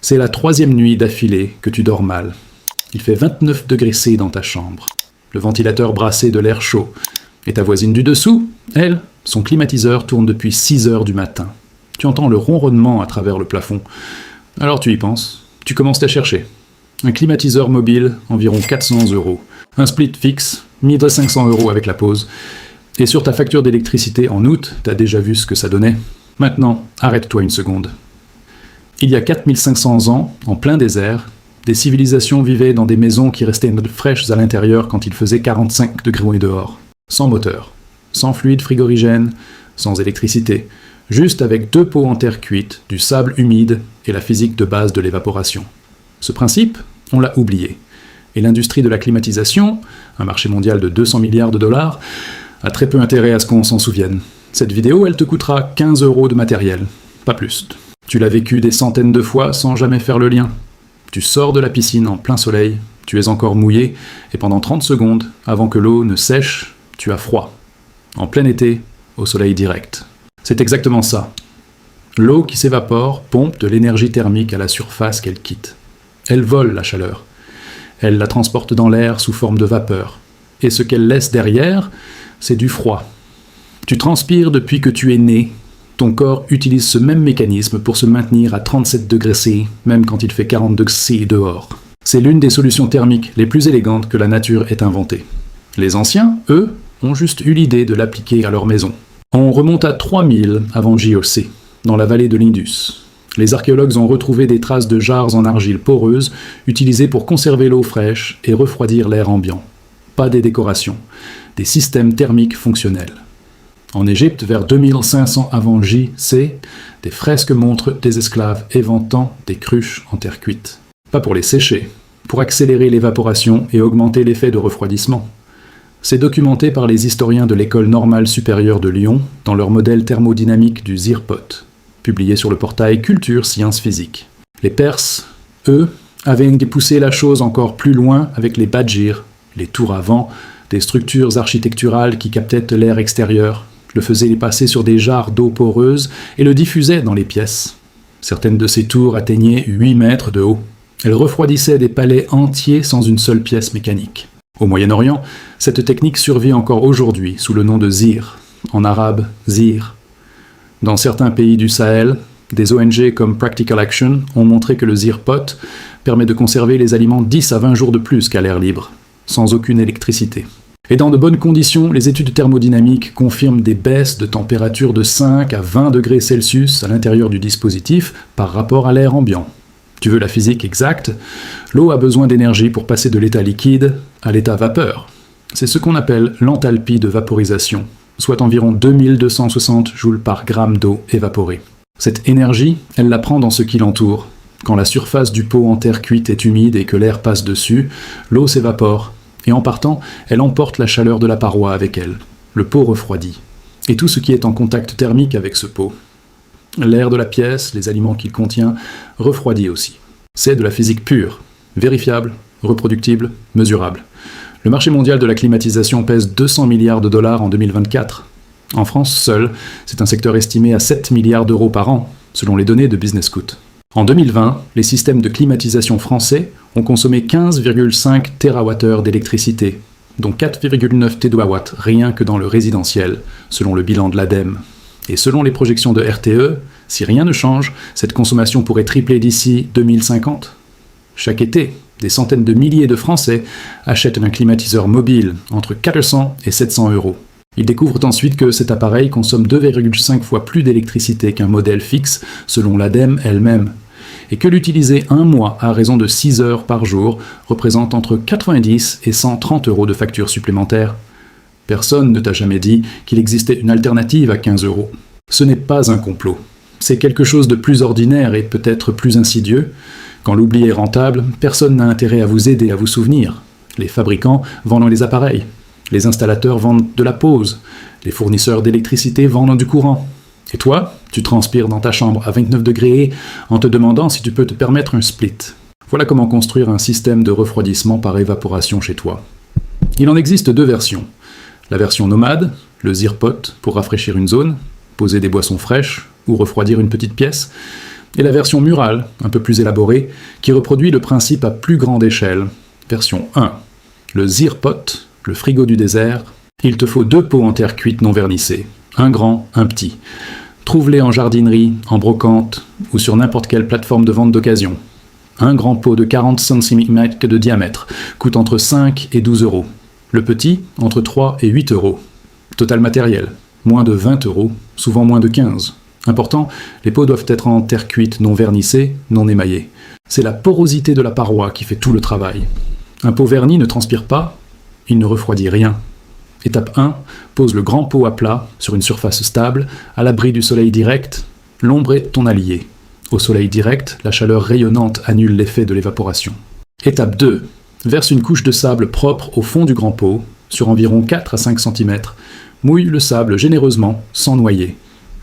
C'est la 3e nuit d'affilée que tu dors mal. Il fait 29 degrés C dans ta chambre. Le ventilateur brassait de l'air chaud. Et ta voisine du dessous, elle, son climatiseur tourne depuis 6 heures du matin. Tu entends le ronronnement à travers le plafond. Alors tu y penses. Tu commences à chercher. Un climatiseur mobile, environ 400 €. Un split fixe, 1500 € avec la pause. Et sur ta facture d'électricité en août, t'as déjà vu ce que ça donnait. Maintenant, arrête-toi une seconde. Il y a 4500 ans, en plein désert, des civilisations vivaient dans des maisons qui restaient fraîches à l'intérieur quand il faisait 45 degrés dehors. Sans moteur, sans fluide frigorigène, sans électricité, juste avec 2 pots en terre cuite, du sable humide et la physique de base de l'évaporation. Ce principe, on l'a oublié. Et l'industrie de la climatisation, un marché mondial de 200 milliards de dollars, a très peu intérêt à ce qu'on s'en souvienne. Cette vidéo, elle te coûtera 15 € de matériel, pas plus. Tu l'as vécu des centaines de fois sans jamais faire le lien. Tu sors de la piscine en plein soleil, tu es encore mouillé, et pendant 30 secondes, avant que l'eau ne sèche, tu as froid. En plein été, au soleil direct. C'est exactement ça. L'eau qui s'évapore pompe de l'énergie thermique à la surface qu'elle quitte. Elle vole la chaleur. Elle la transporte dans l'air sous forme de vapeur. Et ce qu'elle laisse derrière, c'est du froid. Tu transpires depuis que tu es né. Ton corps utilise ce même mécanisme pour se maintenir à 37 degrés C, même quand il fait 40 degrés C dehors. C'est l'une des solutions thermiques les plus élégantes que la nature ait inventées. Les anciens, eux, ont juste eu l'idée de l'appliquer à leur maison. On remonte à 3000 avant JOC, dans la vallée de l'Indus. Les archéologues ont retrouvé des traces de jarres en argile poreuse utilisées pour conserver l'eau fraîche et refroidir l'air ambiant. Pas des décorations, des systèmes thermiques fonctionnels. En Égypte, vers 2500 avant JC, des fresques montrent des esclaves éventant des cruches en terre cuite. Pas pour les sécher, pour accélérer l'évaporation et augmenter l'effet de refroidissement. C'est documenté par les historiens de l'École normale supérieure de Lyon dans leur modèle thermodynamique du Zirpot, publié sur le portail Culture Sciences Physiques. Les Perses, eux, avaient poussé la chose encore plus loin avec les badjirs, les tours à vent, des structures architecturales qui captaient l'air extérieur, le faisaient passer sur des jarres d'eau poreuse et le diffusaient dans les pièces. Certaines de ces tours atteignaient 8 mètres de haut. Elles refroidissaient des palais entiers sans une seule pièce mécanique. Au Moyen-Orient, cette technique survit encore aujourd'hui sous le nom de Zir, en arabe Zir. Dans certains pays du Sahel, des ONG comme Practical Action ont montré que le Zirpot permet de conserver les aliments 10 à 20 jours de plus qu'à l'air libre, sans aucune électricité. Et dans de bonnes conditions, les études thermodynamiques confirment des baisses de température de 5 à 20 degrés Celsius à l'intérieur du dispositif par rapport à l'air ambiant. Tu veux la physique exacte? L'eau a besoin d'énergie pour passer de l'état liquide à l'état vapeur. C'est ce qu'on appelle l'enthalpie de vaporisation, soit environ 2260 joules par gramme d'eau évaporée. Cette énergie, elle la prend dans ce qui l'entoure. Quand la surface du pot en terre cuite est humide et que l'air passe dessus, l'eau s'évapore, et en partant, elle emporte la chaleur de la paroi avec elle. Le pot refroidit, et tout ce qui est en contact thermique avec ce pot. L'air de la pièce, les aliments qu'il contient, refroidit aussi. C'est de la physique pure, vérifiable, reproductible, mesurable. Le marché mondial de la climatisation pèse 200 milliards de dollars en 2024. En France seul, c'est un secteur estimé à 7 milliards d'euros par an, selon les données de Business Scout. En 2020, les systèmes de climatisation français ont consommé 15,5 TWh d'électricité, dont 4,9 TWh rien que dans le résidentiel, selon le bilan de l'ADEME. Et selon les projections de RTE, si rien ne change, cette consommation pourrait tripler d'ici 2050. Chaque été, des centaines de milliers de Français achètent un climatiseur mobile entre 400 et 700 €. Ils découvrent ensuite que cet appareil consomme 2,5 fois plus d'électricité qu'un modèle fixe, selon l'ADEME elle-même, et que l'utiliser un mois à raison de 6 heures par jour représente entre 90 et 130 € de facture supplémentaire. Personne ne t'a jamais dit qu'il existait une alternative à 15 €. Ce n'est pas un complot. C'est quelque chose de plus ordinaire et peut-être plus insidieux. Quand l'oubli est rentable, personne n'a intérêt à vous aider à vous souvenir. Les fabricants vendent les appareils. Les installateurs vendent de la pause. Les fournisseurs d'électricité vendent du courant. Et toi, tu transpires dans ta chambre à 29 degrés en te demandant si tu peux te permettre un split. Voilà comment construire un système de refroidissement par évaporation chez toi. Il en existe 2 versions. La version nomade, le Zirpot pour rafraîchir une zone, poser des boissons fraîches ou refroidir une petite pièce. et la version murale, un peu plus élaborée, qui reproduit le principe à plus grande échelle. Version 1. Le Zirpot, le frigo du désert. Il te faut 2 pots en terre cuite non vernissés, un grand, un petit. Trouve-les en jardinerie, en brocante ou sur n'importe quelle plateforme de vente d'occasion. Un grand pot de 40 cm de diamètre coûte entre 5 et 12 euros. Le petit, entre 3 et 8 euros. Total matériel, moins de 20 euros, souvent moins de 15. Important, les pots doivent être en terre cuite non vernissée, non émaillée. C'est la porosité de la paroi qui fait tout le travail. Un pot verni ne transpire pas, il ne refroidit rien. Étape 1, pose le grand pot à plat, sur une surface stable, à l'abri du soleil direct. L'ombre est ton allié. Au soleil direct, la chaleur rayonnante annule l'effet de l'évaporation. Étape 2. Verse une couche de sable propre au fond du grand pot, sur environ 4 à 5 cm. Mouille le sable généreusement, sans noyer.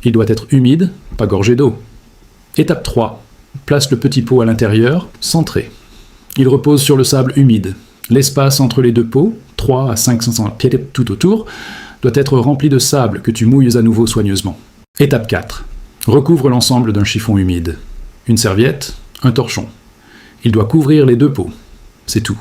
Il doit être humide, pas gorgé d'eau. Étape 3. Place le petit pot à l'intérieur, centré. Il repose sur le sable humide. L'espace entre les 2 pots, 3 à 5 cm tout autour, doit être rempli de sable que tu mouilles à nouveau soigneusement. Étape 4. Recouvre l'ensemble d'un chiffon humide. Une serviette, un torchon. Il doit couvrir les 2 pots. C'est tout.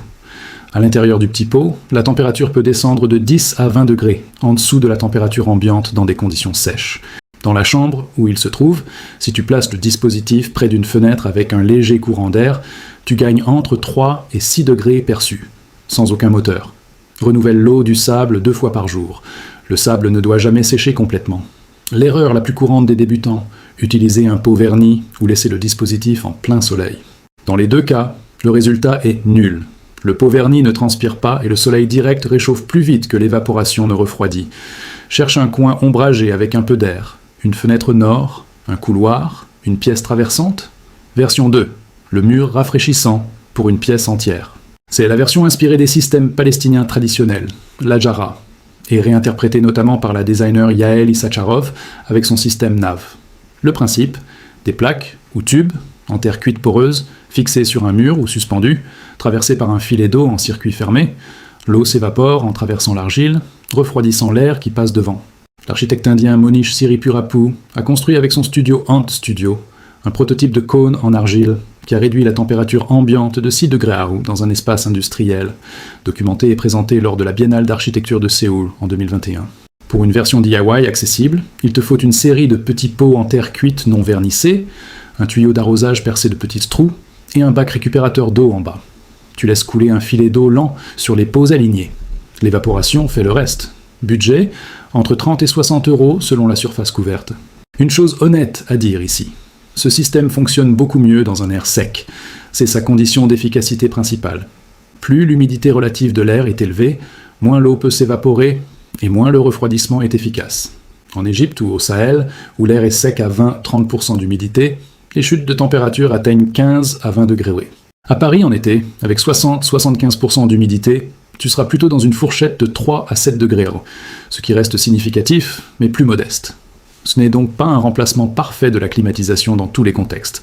À l'intérieur du petit pot, la température peut descendre de 10 à 20 degrés, en dessous de la température ambiante dans des conditions sèches. Dans la chambre où il se trouve, si tu places le dispositif près d'une fenêtre avec un léger courant d'air, tu gagnes entre 3 et 6 degrés perçus, sans aucun moteur. Renouvelle l'eau du sable 2 fois par jour. Le sable ne doit jamais sécher complètement. L'erreur la plus courante des débutants, utiliser un pot verni ou laisser le dispositif en plein soleil. Dans les 2 cas, le résultat est nul. Le pot verni ne transpire pas et le soleil direct réchauffe plus vite que l'évaporation ne refroidit. Cherche un coin ombragé avec un peu d'air. Une fenêtre nord, un couloir, une pièce traversante. Version 2. Le mur rafraîchissant pour une pièce entière. C'est la version inspirée des systèmes palestiniens traditionnels, la Jara, et réinterprétée notamment par la designer Yael Issacharov avec son système NAV. Le principe, des plaques ou tubes en terre cuite poreuse, fixés sur un mur ou suspendus, traversés par un filet d'eau en circuit fermé. L'eau s'évapore en traversant l'argile, refroidissant l'air qui passe devant. L'architecte indien Monish Siripurapu a construit avec son studio Ant Studio un prototype de cône en argile qui a réduit la température ambiante de 6 degrés à dans un espace industriel, documenté et présenté lors de la Biennale d'architecture de Séoul en 2021. Pour une version DIY accessible, il te faut une série de petits pots en terre cuite non vernissés, un tuyau d'arrosage percé de petits trous et un bac récupérateur d'eau en bas. Tu laisses couler un filet d'eau lent sur les pots alignés. L'évaporation fait le reste. Budget, entre 30 et 60 euros selon la surface couverte. Une chose honnête à dire ici. Ce système fonctionne beaucoup mieux dans un air sec. C'est sa condition d'efficacité principale. Plus l'humidité relative de l'air est élevée, moins l'eau peut s'évaporer et moins le refroidissement est efficace. En Égypte ou au Sahel, où l'air est sec à 20-30% d'humidité, les chutes de température atteignent 15 à 20 degrés. À Paris en été, avec 60-75% d'humidité, tu seras plutôt dans une fourchette de 3 à 7 degrés, ce qui reste significatif, mais plus modeste. Ce n'est donc pas un remplacement parfait de la climatisation dans tous les contextes.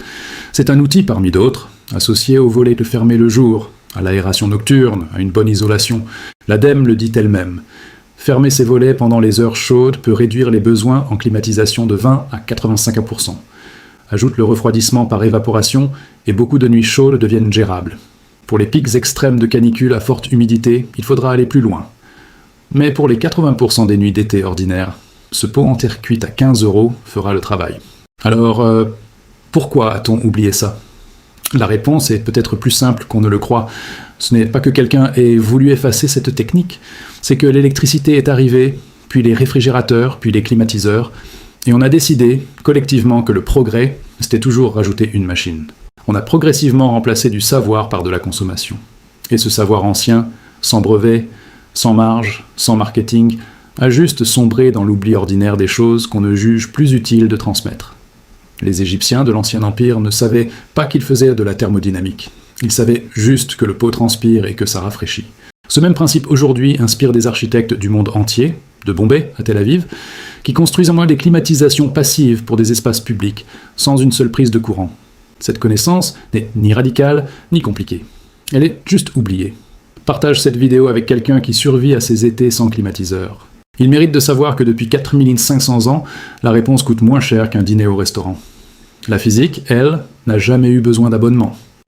C'est un outil parmi d'autres, associé au volet de fermer le jour, à l'aération nocturne, à une bonne isolation. L'ADEME le dit elle-même. Fermer ses volets pendant les heures chaudes peut réduire les besoins en climatisation de 20 à 85%. Ajoute le refroidissement par évaporation et beaucoup de nuits chaudes deviennent gérables. Pour les pics extrêmes de canicule à forte humidité, il faudra aller plus loin. Mais pour les 80% des nuits d'été ordinaires, ce pot en terre cuite à 15 € fera le travail. Alors, pourquoi a-t-on oublié ça ? La réponse est peut-être plus simple qu'on ne le croit. Ce n'est pas que quelqu'un ait voulu effacer cette technique, c'est que l'électricité est arrivée, puis les réfrigérateurs, puis les climatiseurs, et on a décidé, collectivement, que le progrès, c'était toujours rajouter une machine. On a progressivement remplacé du savoir par de la consommation. Et ce savoir ancien, sans brevet, sans marge, sans marketing, a juste sombré dans l'oubli ordinaire des choses qu'on ne juge plus utile de transmettre. Les Égyptiens de l'Ancien Empire ne savaient pas qu'ils faisaient de la thermodynamique. Ils savaient juste que le pot transpire et que ça rafraîchit. Ce même principe aujourd'hui inspire des architectes du monde entier, de Bombay à Tel Aviv, qui construisent en moins des climatisations passives pour des espaces publics, sans une seule prise de courant. Cette connaissance n'est ni radicale, ni compliquée. Elle est juste oubliée. Partage cette vidéo avec quelqu'un qui survit à ces étés sans climatiseur. Il mérite de savoir que depuis 4500 ans, la réponse coûte moins cher qu'un dîner au restaurant. La physique, elle, n'a jamais eu besoin d'abonnement.